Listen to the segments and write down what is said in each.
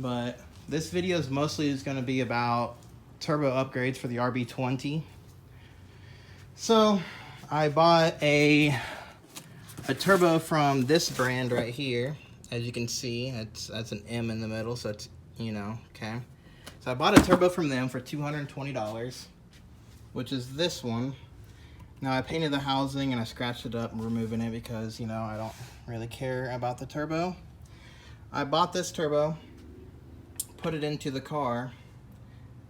but this video is mostly going to be about turbo upgrades for the RB20. So I bought a turbo from this brand right here. As you can see, that's an M in the middle, so it's, you know, okay. So I bought a turbo from them for $220, which is this one. Now I painted the housing and I scratched it up, removing it because, you know, I don't really care about the turbo. I bought this turbo, put it into the car,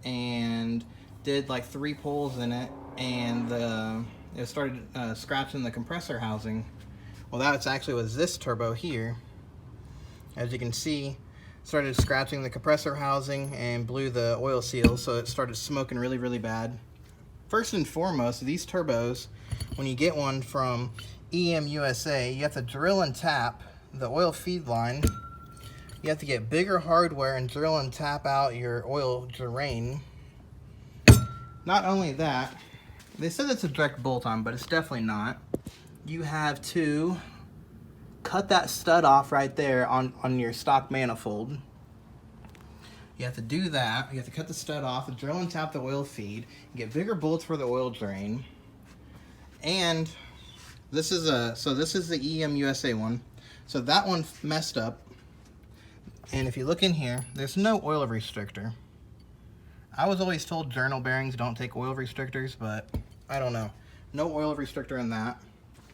and did like 3 pulls in it, and it started scratching the compressor housing. Well, that's actually was this turbo here. As you can see, started scratching the compressor housing and blew the oil seal, so it started smoking really, really bad. First and foremost, these turbos, when you get one from EMUSA, you have to drill and tap the oil feed line. You have to get bigger hardware and drill and tap out your oil drain. Not only that, they said it's a direct bolt-on, but it's definitely not. You have to cut that stud off right there on your stock manifold. You have to do that. You have to cut the stud off, drill and tap the oil feed, get bigger bolts for the oil drain. And this is the EMUSA one. So that one messed up. And if you look in here, there's no oil restrictor. I was always told journal bearings don't take oil restrictors, but I don't know. No oil restrictor in that.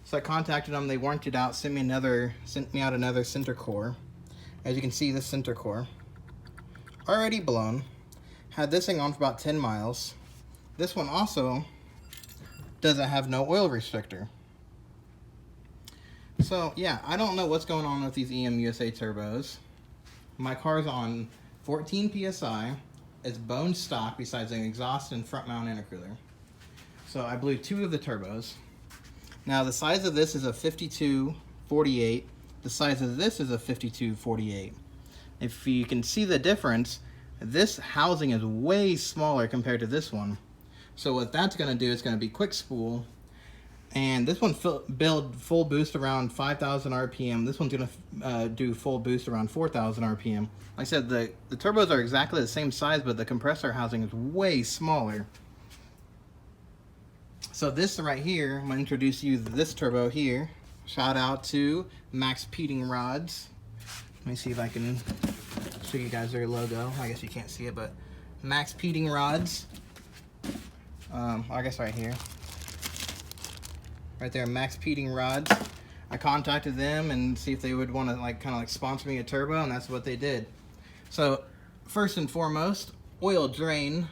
So I contacted them, they warranted out, sent me out another center core. As you can see, this center core, already blown. Had this thing on for about 10 miles. This one also doesn't have no oil restrictor. So yeah, I don't know what's going on with these EMUSA turbos. My car's on 14 PSI. It's bone stock besides an exhaust and front mount intercooler. So I blew 2 of the turbos. Now the size of this is a 52/48. The size of this is a 52/48. If you can see the difference, this housing is way smaller compared to this one. So what that's going to do is going to be quick spool. And this one build full boost around 5,000 RPM. This one's going to do full boost around 4,000 RPM. Like I said, the turbos are exactly the same size, but the compressor housing is way smaller. So this right here, I'm going to introduce you to this turbo here. Shout out to MaxpeedingRods. Let me see if I can show you guys their logo. I guess you can't see it, but MaxpeedingRods. I guess right here. Right there, MaxpeedingRods. I contacted them and see if they would want to kind of sponsor me a turbo, and that's what they did. So first and foremost, oil drain.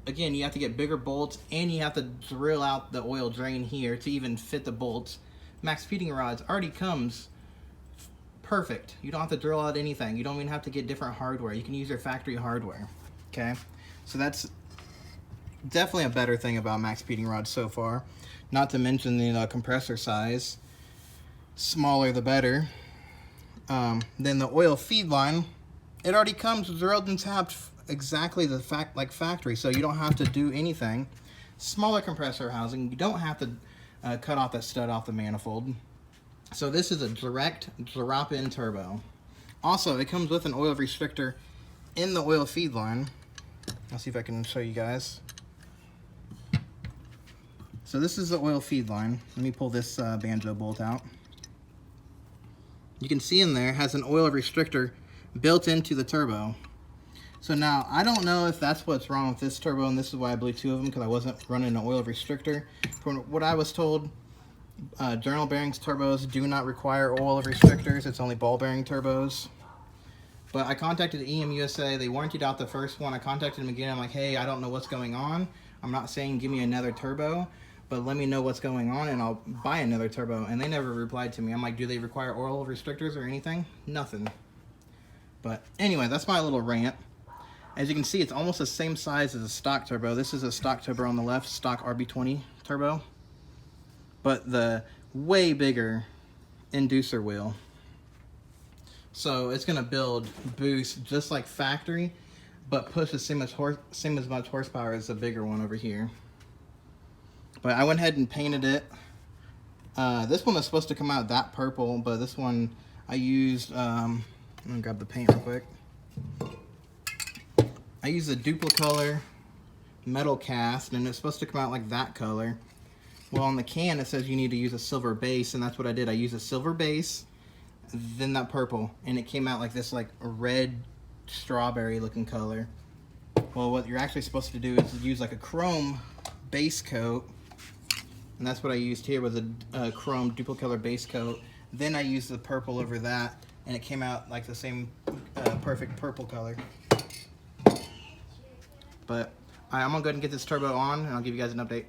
Again, you have to get bigger bolts, and you have to drill out the oil drain here to even fit the bolts. MaxpeedingRods already comes perfect. You don't have to drill out anything. You don't even have to get different hardware. You can use their factory hardware. Okay, so that's definitely a better thing about MaxpeedingRods so far. Not to mention the compressor size. Smaller the better. Then the oil feed line, it already comes drilled and tapped exactly like factory, so you don't have to do anything. Smaller compressor housing, you don't have to cut off that stud off the manifold. So this is a direct drop-in turbo. Also, it comes with an oil restrictor in the oil feed line. I'll see if I can show you guys. So this is the oil feed line. Let me pull this banjo bolt out. You can see in there, it has an oil restrictor built into the turbo. So now, I don't know if that's what's wrong with this turbo, and this is why I blew 2 of them, because I wasn't running an oil restrictor. From what I was told, journal bearings turbos do not require oil restrictors. It's only ball bearing turbos. But I contacted EMUSA. They warranted out the first one. I contacted them again. I'm like, hey, I don't know what's going on. I'm not saying give me another turbo, but let me know what's going on, and I'll buy another turbo. And they never replied to me. I'm like, do they require oil restrictors or anything? Nothing. But anyway, that's my little rant. As you can see, it's almost the same size as a stock turbo. This is a stock turbo on the left, stock RB20 turbo. But the way bigger inducer wheel. So it's going to build boost just like factory, but push the same as much horsepower as the bigger one over here. But I went ahead and painted it. This one is supposed to come out that purple, but this one I used, I'm going to grab the paint real quick. I use a duplicolor metal cast, and it's supposed to come out like that color. Well, on the can it says you need to use a silver base, and that's what I did. I used a silver base, then that purple, and it came out like this, like a red strawberry looking color. Well, what you're actually supposed to do is use like a chrome base coat, and that's what I used here, was a chrome duplicolor base coat. Then I used the purple over that, and it came out like the same perfect purple color. But I'm gonna go ahead and get this turbo on, and I'll give you guys an update.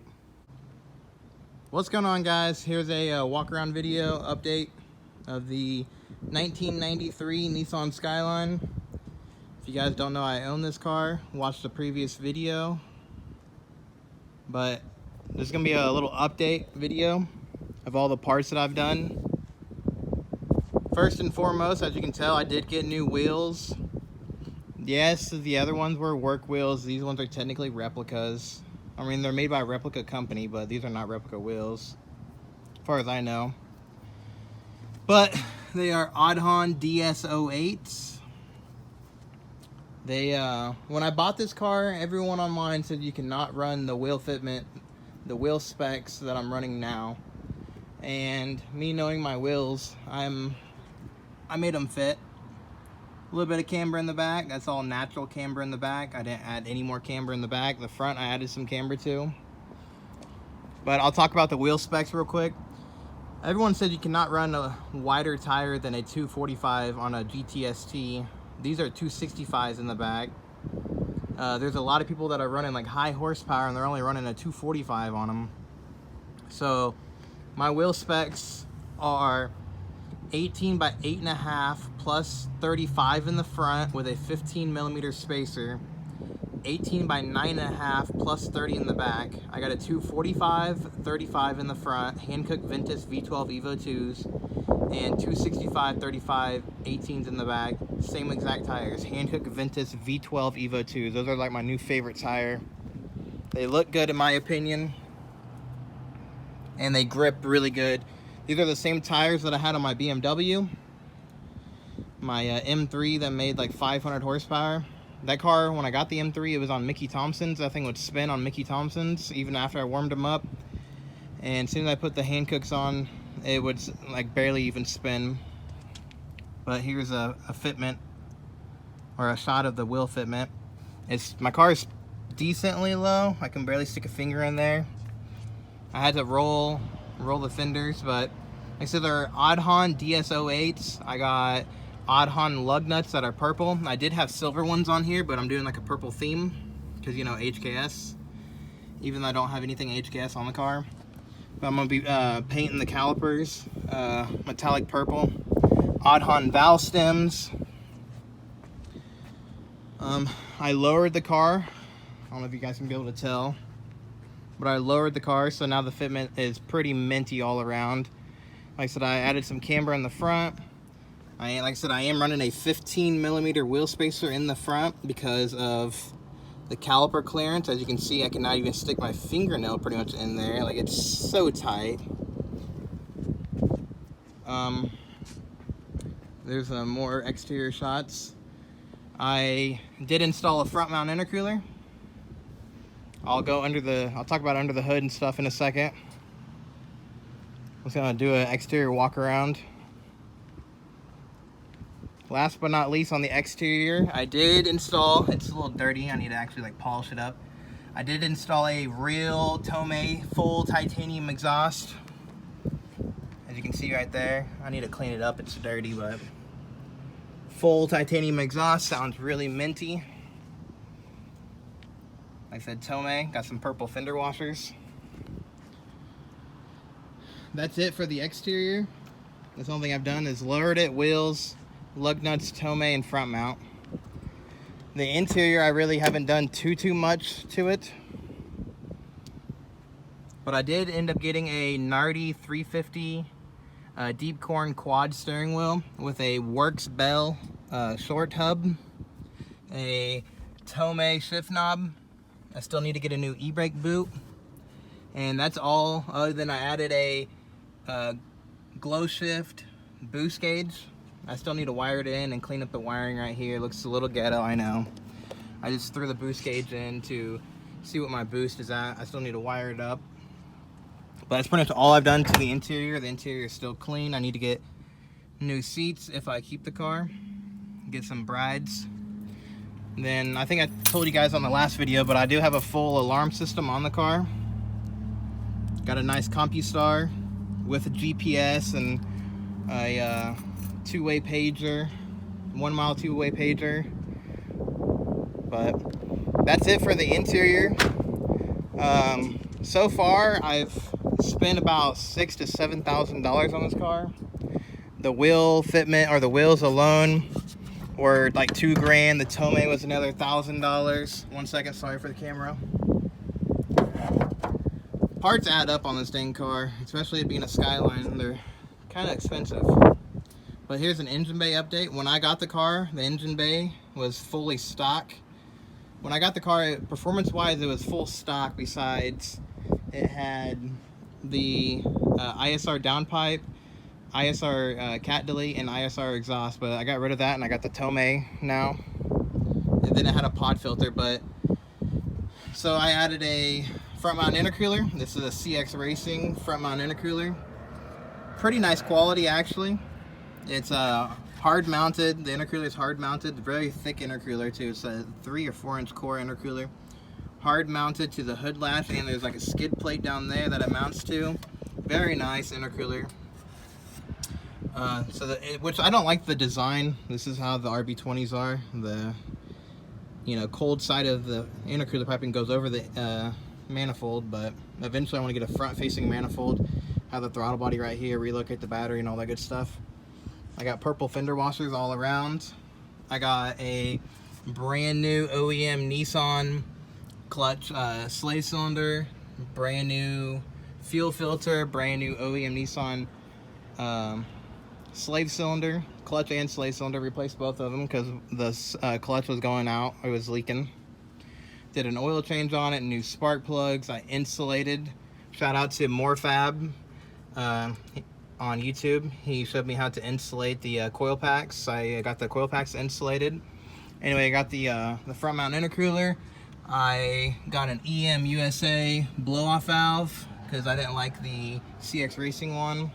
What's going on, guys? Here's a walk around video update of the 1993 Nissan Skyline. If you guys don't know, I own this car. Watch the previous video. But this is gonna be a little update video of all the parts that I've done. First and foremost, as you can tell, I did get new wheels. Yes, the other ones were work wheels. These ones are technically replicas. I mean, they're made by a replica company, but these are not replica wheels, as far as I know. But they are ahold DS-08s. They, when I bought this car, everyone online said you cannot run the wheel fitment, the wheel specs that I'm running now. And me knowing my wheels, I made them fit. A little bit of camber in the back. That's all natural camber in the back. I didn't add any more camber in the back. The front, I added some camber too. But I'll talk about the wheel specs real quick. Everyone said you cannot run a wider tire than a 245 on a GTS-T. These are 265s in the back. There's a lot of people that are running like high horsepower, and they're only running a 245 on them. So my wheel specs are 18 by 8.5 plus 35 in the front with a 15mm spacer, 18 by 9.5 plus 30 in the back. I got a 245, 35 in the front, Hankook Ventus V12 Evo 2s, and 265, 35, 18s in the back. Same exact tires, Hankook Ventus V12 Evo 2s. Those are like my new favorite tire. They look good in my opinion, and they grip really good. These are the same tires that I had on my BMW, my M3 that made like 500 horsepower. That car, when I got the M3, it was on Mickey Thompson's. That thing would spin on Mickey Thompson's even after I warmed them up. And as soon as I put the Hankooks on, it would like barely even spin. But here's a fitment, or a shot of the wheel fitment. My car is decently low. I can barely stick a finger in there. I had to roll the fenders, but like I said, they're ahold DS-08s. I got ahold lug nuts that are purple. I did have silver ones on here, but I'm doing like a purple theme because, you know, HKS, even though I don't have anything HKS on the car. But I'm gonna be painting the calipers metallic purple. Ahold valve stems. I lowered the car. I don't know if you guys can be able to tell, but I lowered the car, so now the fitment is pretty minty all around. Like I said, I added some camber in the front. Like I said, I am running a 15mm wheel spacer in the front because of the caliper clearance. As you can see, I cannot even stick my fingernail pretty much in there. Like, it's so tight. There's more exterior shots. I did install a front mount intercooler. I'll talk about under the hood and stuff in a second. I'm just gonna do an exterior walk around. Last but not least, on the exterior, I did install, it's a little dirty, I need to actually like polish it up. I did install a real Tomei full titanium exhaust. As you can see right there, I need to clean it up, it's dirty, but full titanium exhaust sounds really minty. Like I said, Tomei, got some purple fender washers. That's it for the exterior. That's the only thing I've done is lowered it, wheels, lug nuts, Tomei, and front mount. The interior, I really haven't done too much to it. But I did end up getting a Nardi 350 deep corn quad steering wheel with a Works Bell short hub, a Tomei shift knob. I still need to get a new e-brake boot, and that's all, other than I added a glow shift boost gauge. I still need to wire it in and clean up the wiring right here. It looks a little ghetto, I know. I just threw the boost gauge in to see what my boost is at. I still need to wire it up. But that's pretty much all I've done to the interior. The interior is still clean. I need to get new seats if I keep the car. Get some brides. And then I think I told you guys on the last video, but I do have a full alarm system on the car. Got a nice CompuStar with a GPS and a two-way pager, 1 mile two-way pager. But that's it for the interior. So far I've spent about $6,000 to $7,000 on this car. The wheel fitment, or the wheels alone, were like $2 grand. The tome was another $1,000. 1 second, sorry for the camera. Parts add up on this dang car, especially it being a Skyline. They're kind of expensive. But here's an engine bay update. When I got the car, the engine bay was fully stock. When I got the car, performance-wise, it was full stock. Besides, it had the ISR downpipe, ISR cat delete, and ISR exhaust. But I got rid of that, and I got the tome now. And then it had a pod filter. But so I added a front mount intercooler. This is a CX Racing front mount intercooler. Pretty nice quality, actually. It's hard mounted. The intercooler is hard mounted. Very thick intercooler too. It's a 3 or 4 inch core intercooler. Hard mounted to the hood latch, and there's like a skid plate down there that it mounts to. Very nice intercooler. Which I don't like the design. This is how the RB20s are. The cold side of the intercooler piping goes over the manifold, but eventually I want to get a front facing manifold, have the throttle body right here, relocate the battery and all that good stuff. I got purple fender washers all around. I got a brand new OEM Nissan clutch slave cylinder, brand new fuel filter, brand new OEM Nissan slave cylinder, clutch and slave cylinder. Replaced both of them because the clutch was going out, it was leaking. Did an oil change on it, new spark plugs. I insulated. Shout out to Morfab on YouTube. He showed me how to insulate the coil packs. I got the coil packs insulated. Anyway, I got the front mount intercooler. I got an EMUSA blow-off valve because I didn't like the CX Racing one.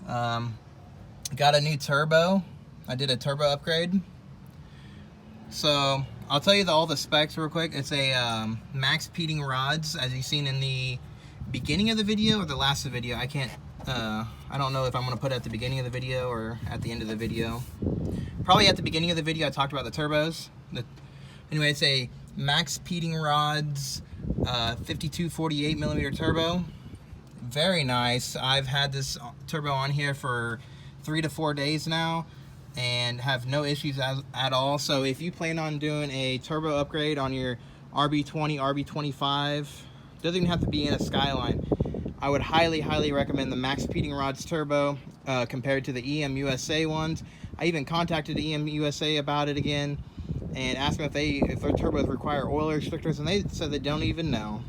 Got a new turbo. I did a turbo upgrade. So I'll tell you all the specs real quick. It's a MaxpeedingRods, as you've seen in the beginning of the video or the last of the video. I don't know if I'm going to put it at the beginning of the video or at the end of the video. Probably at the beginning of the video I talked about the turbos. Anyway, it's a MaxpeedingRods 5248 millimeter turbo. Very nice. I've had this turbo on here for 3 to 4 days now and have no issues at all. So if you plan on doing a turbo upgrade on your RB20, RB25, doesn't even have to be in a Skyline, I would highly recommend the MaxpeedingRods turbo compared to the EMUSA ones. I even contacted EMUSA about it again and asked them if their turbos require oil restrictors, and they said they don't even know.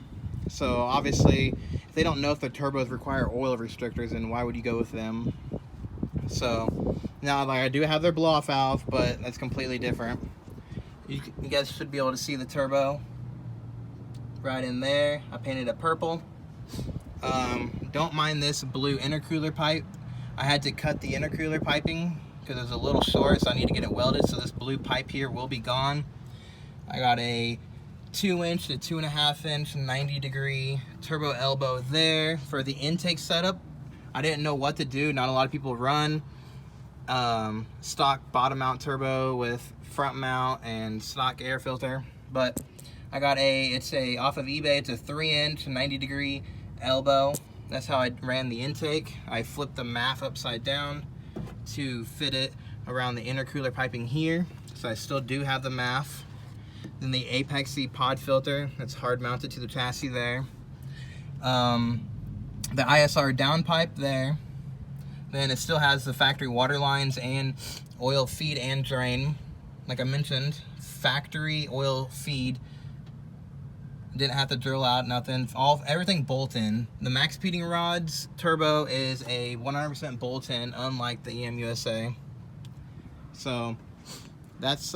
So obviously, if they don't know if their turbos require oil restrictors, then why would you go with them? So now, like, I do have their blow-off valve, but that's completely different. You guys should be able to see the turbo right in there. I painted it purple. Don't mind this blue intercooler pipe. I had to cut the intercooler piping because it was a little short, so I need to get it welded. So this blue pipe here will be gone. I got a 2-inch to 2.5-inch 90-degree turbo elbow there for the intake setup. I didn't know what to do. Not a lot of people run stock bottom mount turbo with front mount and stock air filter, but I got it's off of eBay. It's a 3-inch 90-degree elbow. That's how I ran the intake. I flipped the MAF upside down to fit it around the intercooler piping here, so I still do have the MAF. Then the Apexy pod filter that's hard mounted to the chassis there. The ISR downpipe there. Then it still has the factory water lines and oil feed and drain. Like I mentioned, factory oil feed. Didn't have to drill out nothing. Everything bolt in. The MaxpeedingRods turbo is a 100% bolt in, unlike the EMUSA. So that's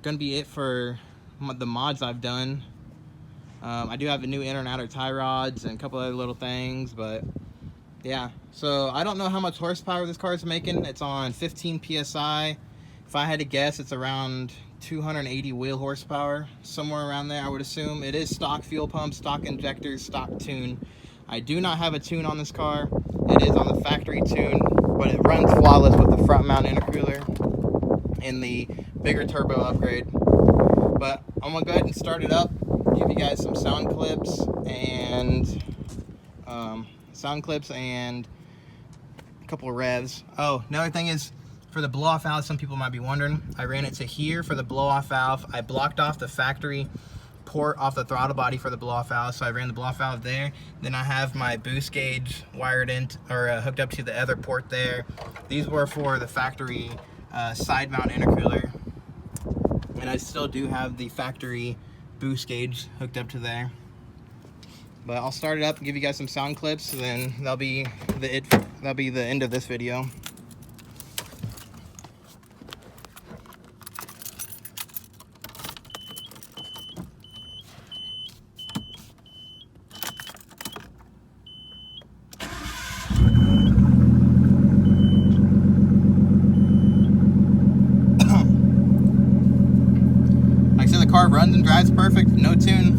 gonna be it for the mods I've done. I do have a new inner and outer tie rods and a couple other little things, but yeah. So I don't know how much horsepower this car is making. It's on 15 psi. If I had to guess, it's around 280 wheel horsepower, somewhere around there, I would assume. It is stock fuel pump, stock injectors, stock tune. I do not have a tune on this car. It is on the factory tune, but it runs flawless with the front mount intercooler and the bigger turbo upgrade. But I'm gonna go ahead and start it up, give you guys some sound clips and a couple of revs. Oh, another thing is, for the blow-off valve, some people might be wondering, I ran it to here for the blow-off valve. I blocked off the factory port off the throttle body for the blow-off valve, so I ran the blow-off valve there. Then I have my boost gauge wired in, or hooked up to the other port there. These were for the factory side mount intercooler, and I still do have the factory boost gauge hooked up to there. But I'll start it up and give you guys some sound clips, and then that'll be the end of this video. Car runs and drives perfect, no tune.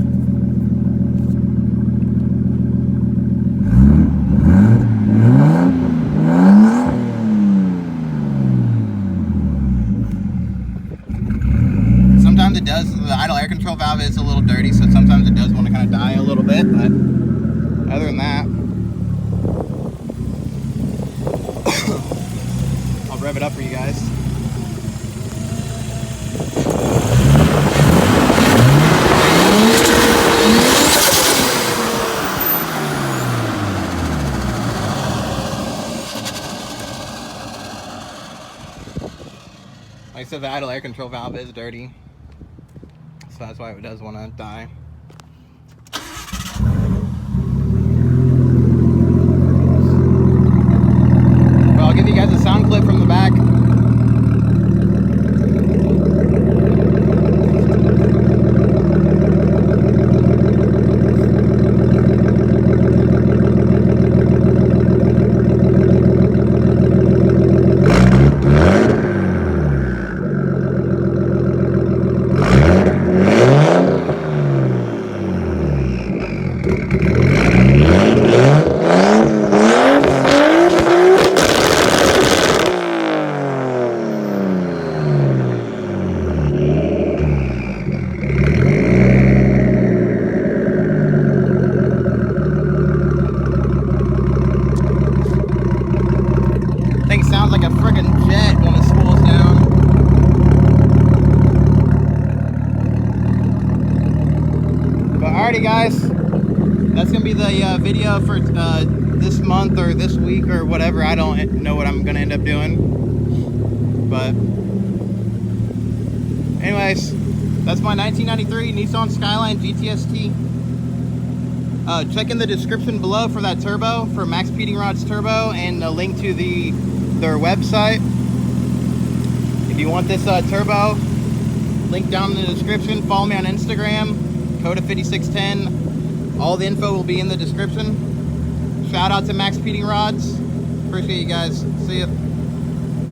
Sometimes it does, the idle air control valve is a little dirty, so sometimes it does want to kind of die a little bit, but other than that, I'll rev it up for you guys. Like I said, the idle air control valve is dirty, so that's why it does want to die. But I'll give you guys a sound clip from the back. Sounds like a friggin' jet when it spools down. But alrighty guys, that's gonna be the video for this month or this week or whatever. I don't know what I'm gonna end up doing. But anyways, that's my 1993 Nissan Skyline GTS-T. Check in the description below for that turbo, for MaxpeedingRods turbo, and a link to their website. If you want this turbo, link down in the description. Follow me on Instagram, Coda5610. All the info will be in the description. Shout out to MaxpeedingRods. Appreciate you guys. See ya.